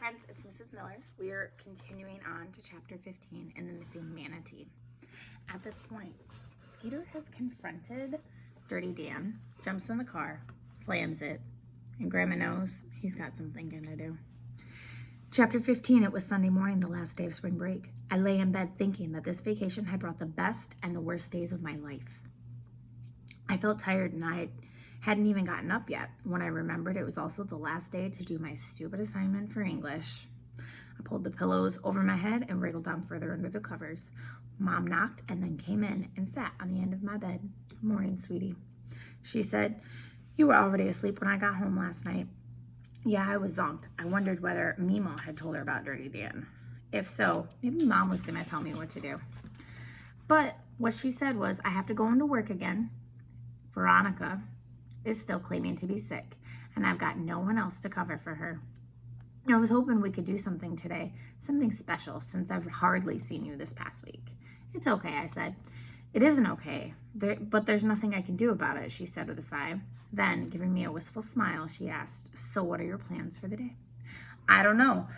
friends, it's Mrs. Miller. We are continuing on to chapter 15 in the missing manatee. At this point, Skeeter has confronted Dirty Dan, jumps in the car, slams it, and Grandma knows he's got some thinking to do. Chapter 15, it was Sunday morning, the last day of spring break. I lay in bed thinking that this vacation had brought the best and the worst days of my life. I felt tired and I hadn't even gotten up yet when I remembered it was also the last day to do my stupid assignment for English. I pulled the pillows over my head and wriggled down further under the covers. Mom knocked and then came in and sat on the end of my bed. "Morning, sweetie." She said, "You were already asleep when I got home last night." Yeah, I was zonked. I wondered whether Meemaw had told her about Dirty Dan. If so, maybe Mom was going to tell me what to do. But what she said was, I have to go into work again. Veronica is still claiming to be sick, and I've got no one else to cover for her. I was hoping we could do something today, something special, since I've hardly seen you this past week. "It's okay," I said. "It isn't okay, but there's nothing I can do about it," she said with a sigh. Then, giving me a wistful smile, she asked, "So what are your plans for the day?" "I don't know."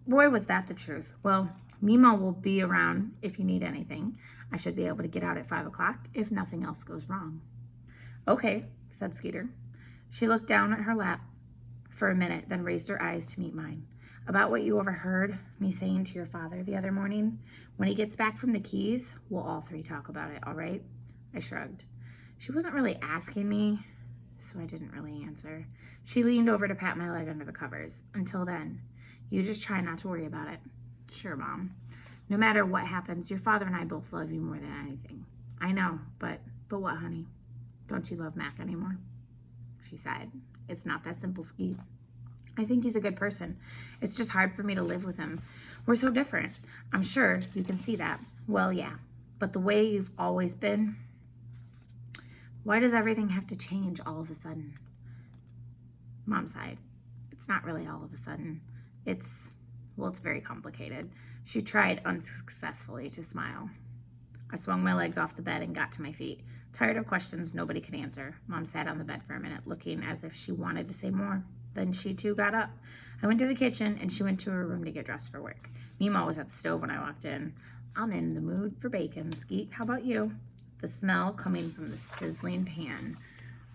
Boy, was that the truth. "Well, Meemaw will be around if you need anything. I should be able to get out at 5 o'clock if nothing else goes wrong." "Okay," said Skeeter. She looked down at her lap for a minute, then raised her eyes to meet mine. "About what you overheard me saying to your father the other morning? When he gets back from the Keys, we'll all three talk about it, all right?" I shrugged. She wasn't really asking me, so I didn't really answer. She leaned over to pat my leg under the covers. "Until then, you just try not to worry about it." "Sure, Mom. No matter what happens, your father and I both love you more than anything." "I know, but what, honey? Don't you love Mac anymore?" She sighed. "It's not that simple, Skeet. I think he's a good person. It's just hard for me to live with him. We're so different. I'm sure you can see that." "Well, yeah, but the way you've always been, why does everything have to change all of a sudden?" Mom sighed. "It's not really all of a sudden. It's very complicated." She tried unsuccessfully to smile. I swung my legs off the bed and got to my feet. Tired of questions nobody could answer, Mom sat on the bed for a minute, looking as if she wanted to say more. Then she too got up. I went to the kitchen and she went to her room to get dressed for work. Meemaw was at the stove when I walked in. "I'm in the mood for bacon, Skeet. How about you?" The smell coming from the sizzling pan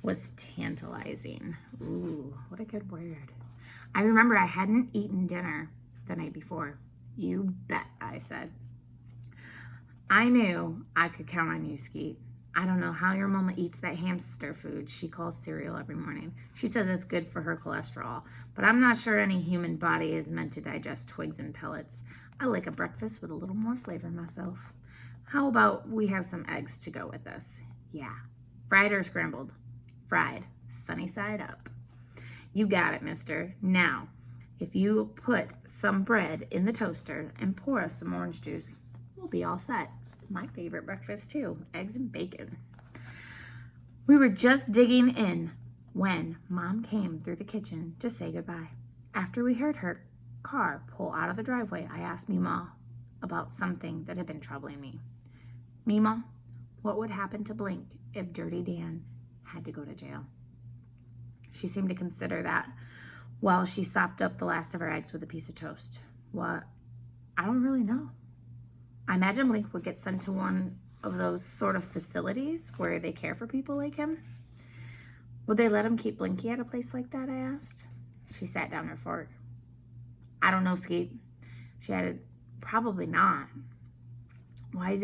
was tantalizing. Ooh, what a good word. I remember I hadn't eaten dinner the night before. "You bet," I said. "I knew I could count on you, Skeet. I don't know how your mama eats that hamster food she calls cereal every morning. She says it's good for her cholesterol, but I'm not sure any human body is meant to digest twigs and pellets. I like a breakfast with a little more flavor myself. How about we have some eggs to go with this?" "Yeah. Fried or scrambled?" "Fried. Sunny side up." "You got it, mister. Now, if you put some bread in the toaster and pour us some orange juice, we'll be all set. It's my favorite breakfast too, eggs and bacon." We were just digging in when Mom came through the kitchen to say goodbye. After we heard her car pull out of the driveway, I asked Meemaw about something that had been troubling me. "Meemaw, what would happen to Blink if Dirty Dan had to go to jail?" She seemed to consider that while she sopped up the last of her eggs with a piece of toast. "What? I don't really know. I imagine Blink would get sent to one of those sort of facilities where they care for people like him." "Would they let him keep Blinky at a place like that?" I asked. She sat down her fork. "I don't know, Skeet." She added, "Probably not." We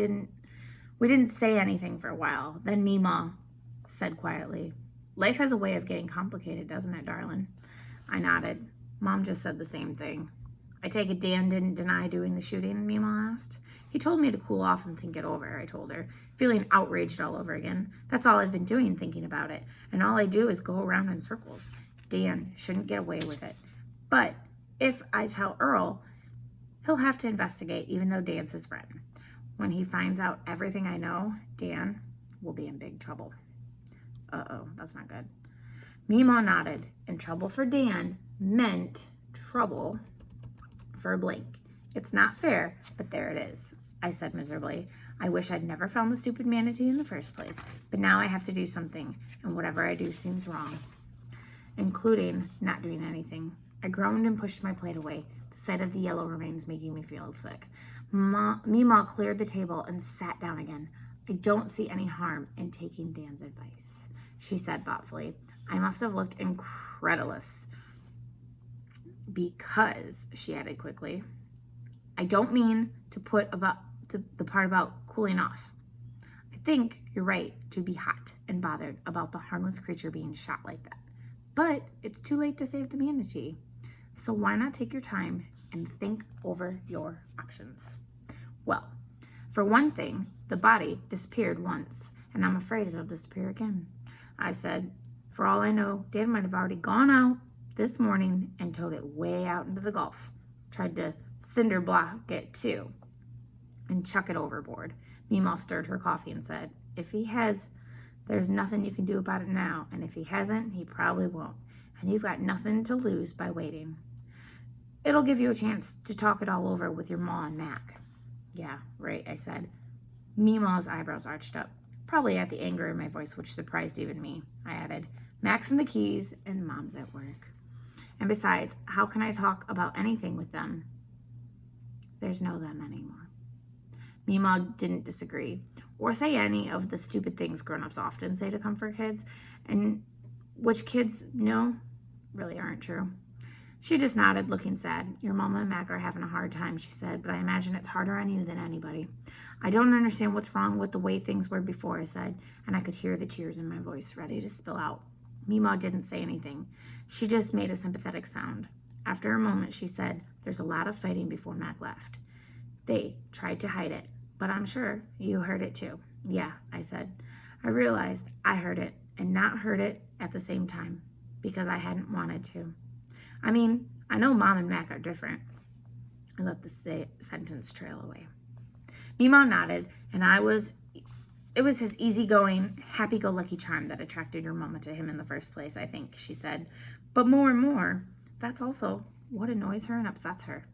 didn't say anything for a while. Then Meemaw said quietly, "Life has a way of getting complicated, doesn't it, darling?" I nodded. Mom just said the same thing. "I take it Dan didn't deny doing the shooting?" Meemaw asked. "He told me to cool off and think it over," I told her, feeling outraged all over again. That's all I've been doing, thinking about it. And all I do is go around in circles. Dan shouldn't get away with it. But if I tell Earl, he'll have to investigate, even though Dan's his friend. When he finds out everything I know, Dan will be in big trouble. Uh-oh, that's not good. Meemaw nodded, and trouble for Dan meant trouble for Blink. "It's not fair, but there it is," I said miserably. "I wish I'd never found the stupid manatee in the first place, but now I have to do something, and whatever I do seems wrong, including not doing anything." I groaned and pushed my plate away. The sight of the yellow remains making me feel sick. Meemaw cleared the table and sat down again. I don't see any harm in taking Dan's advice, she said thoughtfully. I must have looked incredulous. Because, she added quickly, I don't mean to put about the part about cooling off. I think you're right to be hot and bothered about the harmless creature being shot like that. But it's too late to save the manatee. So why not take your time and think over your options? Well, for one thing, the body disappeared once, and I'm afraid it'll disappear again. I said, for all I know, Dan might have already gone out this morning and towed it way out into the Gulf. Tried to cinder block it too and chuck it overboard. Meemaw stirred her coffee and said, if he has, there's nothing you can do about it now, and if he hasn't, he probably won't. And you've got nothing to lose by waiting. It'll give you a chance to talk it all over with your ma and Mac. Yeah, right, I said. Meemaw's eyebrows arched up, probably at the anger in my voice, which surprised even me. I added, Mac's in the keys and Mom's at work. And besides, how can I talk about anything with them? There's no them anymore. Meemaw didn't disagree or say any of the stupid things grown-ups often say to comfort kids, and which kids know really aren't true. She just nodded, looking sad. Your mama and Mac are having a hard time, she said, but I imagine it's harder on you than anybody. I don't understand what's wrong with the way things were before, I said, and I could hear the tears in my voice ready to spill out. Meemaw didn't say anything. She just made a sympathetic sound. After a moment, she said, there's a lot of fighting before Mac left. They tried to hide it, but I'm sure you heard it too. Yeah, I said. I realized I heard it and not heard it at the same time because I hadn't wanted to. I mean, I know Mom and Mac are different. I let the sentence trail away. Meemaw nodded, and it was his easygoing, happy-go-lucky charm that attracted your mama to him in the first place, I think, she said. But more and more, that's also what annoys her and upsets her.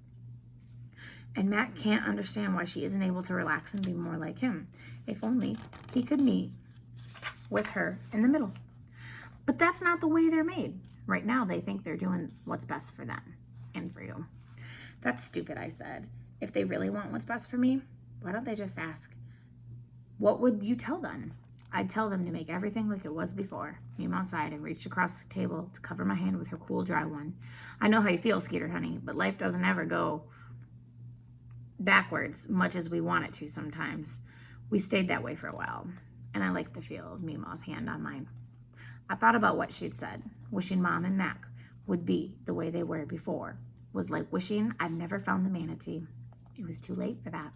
And Mac can't understand why she isn't able to relax and be more like him. If only he could meet with her in the middle. But that's not the way they're made. Right now, they think they're doing what's best for them and for you. That's stupid, I said. If they really want what's best for me, why don't they just ask? What would you tell them? I'd tell them to make everything like it was before. Meemaw sighed and reached across the table to cover my hand with her cool, dry one. I know how you feel, Skeeter, honey, but life doesn't ever go backwards much as we want it to sometimes. We stayed that way for a while, and I liked the feel of Meemaw's hand on mine. I thought about what she'd said. Wishing Mom and Mac would be the way they were before was like wishing I'd never found the manatee. It was too late for that.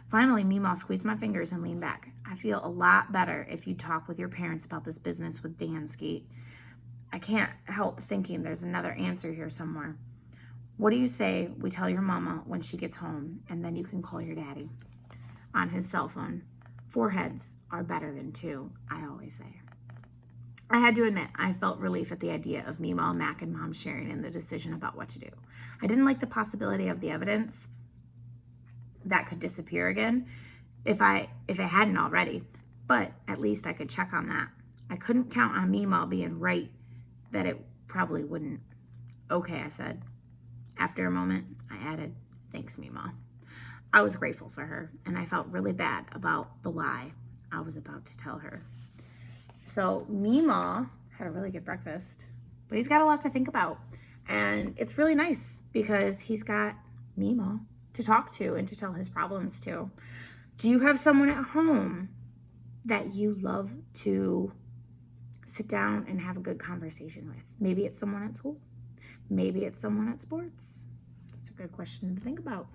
Finally, Meemaw squeezed my fingers and leaned back. I feel a lot better if you talk with your parents about this business with Dan, Skeet. I can't help thinking there's another answer here somewhere. What do you say we tell your mama when she gets home, and then you can call your daddy on his cell phone? 4 heads are better than 2, I always say. I had to admit, I felt relief at the idea of Meemaw, Mac, and Mom sharing in the decision about what to do. I didn't like the possibility of the evidence that could disappear again if it hadn't already, but at least I could check on that. I couldn't count on Meemaw being right that it probably wouldn't. Okay, I said. After a moment, I added, thanks, Meemaw. I was grateful for her, and I felt really bad about the lie I was about to tell her. So Meemaw had a really good breakfast, but he's got a lot to think about. And it's really nice because he's got Meemaw to talk to and to tell his problems to. Do you have someone at home that you love to sit down and have a good conversation with? Maybe it's someone at school. Maybe it's someone at sports. That's a good question to think about.